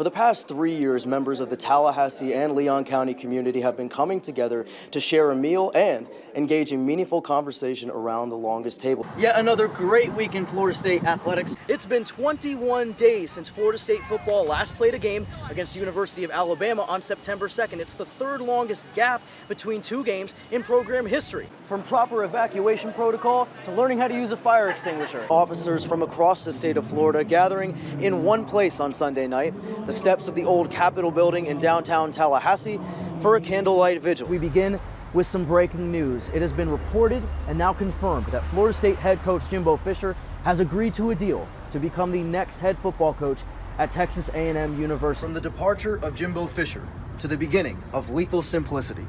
For the past 3 years, members of the Tallahassee and Leon County community have been coming together to share a meal and engage in meaningful conversation around the longest table. Yet another great week in Florida State athletics. It's been 21 days since Florida State football last played a game against the University of Alabama on September 2nd. It's the third longest gap between two games in program history. From proper evacuation protocol to learning how to use a fire extinguisher. Officers from across the state of Florida gathering in one place on Sunday night, the steps of the old Capitol building in downtown Tallahassee, for a candlelight vigil. We begin with some breaking news. It has been reported and now confirmed that Florida State head coach Jimbo Fisher has agreed to a deal to become the next head football coach at Texas A&M University. From the departure of Jimbo Fisher to the beginning of lethal simplicity,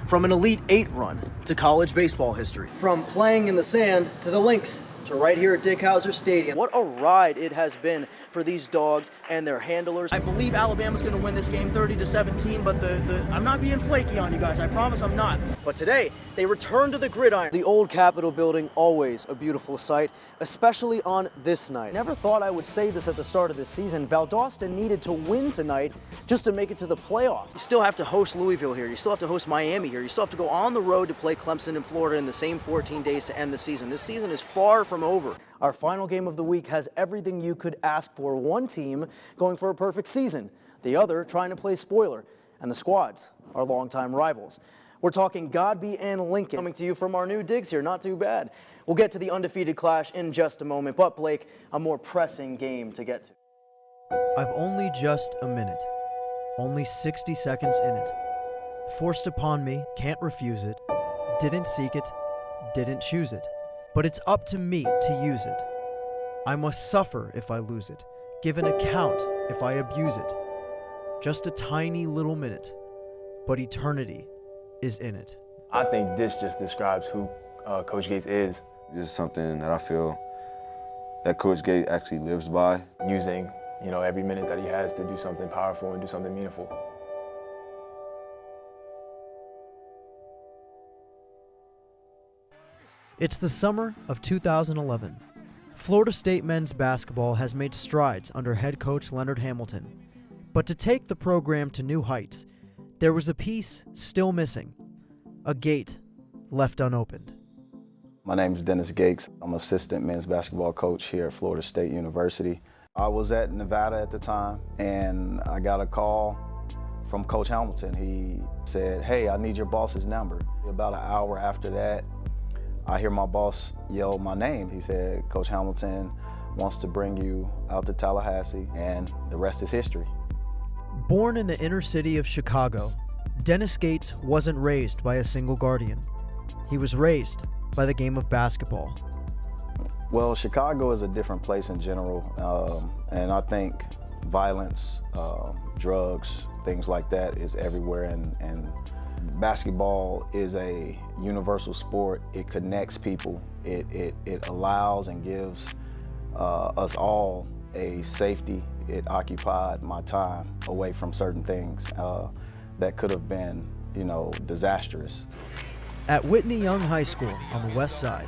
from an Elite Eight run to college baseball history, from playing in the sand to the links to right here at Dick Howser Stadium. What a ride it has been for these dogs and their handlers. I believe Alabama's going to win this game 30-17, but I'm not being flaky on you guys. I promise I'm not. But today, they return to the gridiron. The old Capitol building, always a beautiful sight, especially on this night. Never thought I would say this at the start of this season. Valdosta needed to win tonight just to make it to the playoffs. You still have to host Louisville here. You still have to host Miami here. You still have to go on the road to play Clemson in Florida in the same 14 days to end the season. This season is far from over. Our final game of the week has everything you could ask for. One team going for a perfect season, the other trying to play spoiler, and the squads are longtime rivals. We're talking Godby and Lincoln. Coming to you from our new digs here, not too bad. We'll get to the undefeated clash in just a moment, but Blake, a more pressing game to get to. I've only just a minute, only 60 seconds in it. Forced upon me, can't refuse it, didn't seek it, didn't choose it. But it's up to me to use it. I must suffer if I lose it, give an account if I abuse it. Just a tiny little minute, but eternity is in it. I think this just describes who Coach Gates is. This is something that I feel that Coach Gates actually lives by. Using, every minute that he has to do something powerful and do something meaningful. It's the summer of 2011. Florida State men's basketball has made strides under head coach Leonard Hamilton. But to take the program to new heights, there was a piece still missing, a gate left unopened. My name is Dennis Gates. I'm assistant men's basketball coach here at Florida State University. I was at Nevada at the time, and I got a call from Coach Hamilton. He said, "Hey, I need your boss's number." About an hour after that, I hear my boss yell my name. He said, "Coach Hamilton wants to bring you out to Tallahassee," and the rest is history. Born in the inner city of Chicago, Dennis Gates wasn't raised by a single guardian. He was raised by the game of basketball. Well, Chicago is a different place in general, and I think violence, drugs, things like that is everywhere, and basketball is a universal sport. It connects people. It allows and gives us all a safety. It occupied my time away from certain things that could have been, disastrous. At Whitney Young High School on the west side,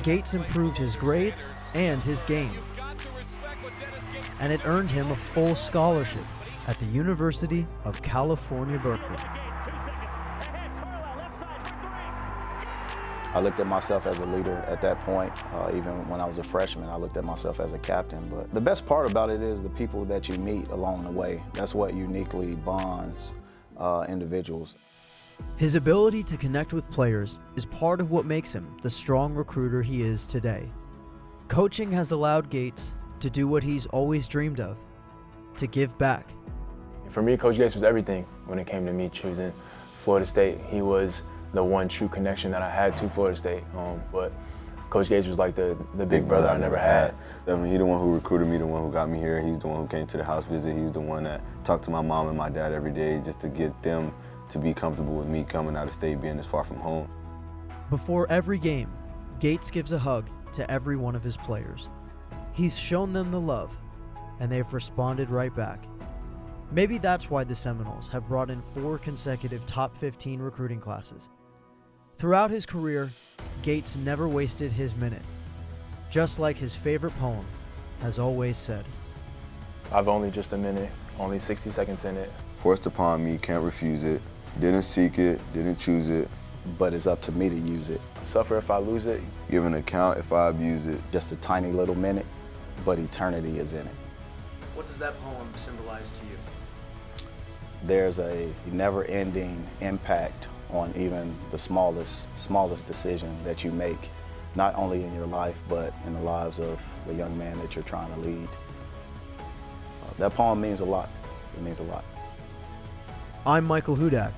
Gates improved his grades and his game. And it earned him a full scholarship at the University of California, Berkeley. I looked at myself as a leader at that point. Even when I was a freshman, I looked at myself as a captain. But the best part about it is the people that you meet along the way. That's what uniquely bonds individuals. His ability to connect with players is part of what makes him the strong recruiter he is today. Coaching has allowed Gates to do what he's always dreamed of, to give back. For me, Coach Gates was everything when it came to me choosing Florida State. He was the one true connection that I had to Florida State. But Coach Gates was like the big brother I never had. I mean, he's the one who recruited me, the one who got me here. He's the one who came to the house visit. He's the one that talked to my mom and my dad every day just to get them to be comfortable with me coming out of state, being this far from home. Before every game, Gates gives a hug to every one of his players. He's shown them the love, and they've responded right back. Maybe that's why the Seminoles have brought in 4 consecutive top 15 recruiting classes. Throughout his career, Gates never wasted his minute, just like his favorite poem has always said. I've only just a minute, only 60 seconds in it. Forced upon me, can't refuse it. Didn't seek it, didn't choose it. But it's up to me to use it. Suffer if I lose it. Give an account if I abuse it. Just a tiny little minute, but eternity is in it. What does that poem symbolize to you? There's a never-ending impact on even the smallest decision that you make, not only in your life, but in the lives of the young man that you're trying to lead. That poem means a lot. It means a lot. I'm Michael Hudak.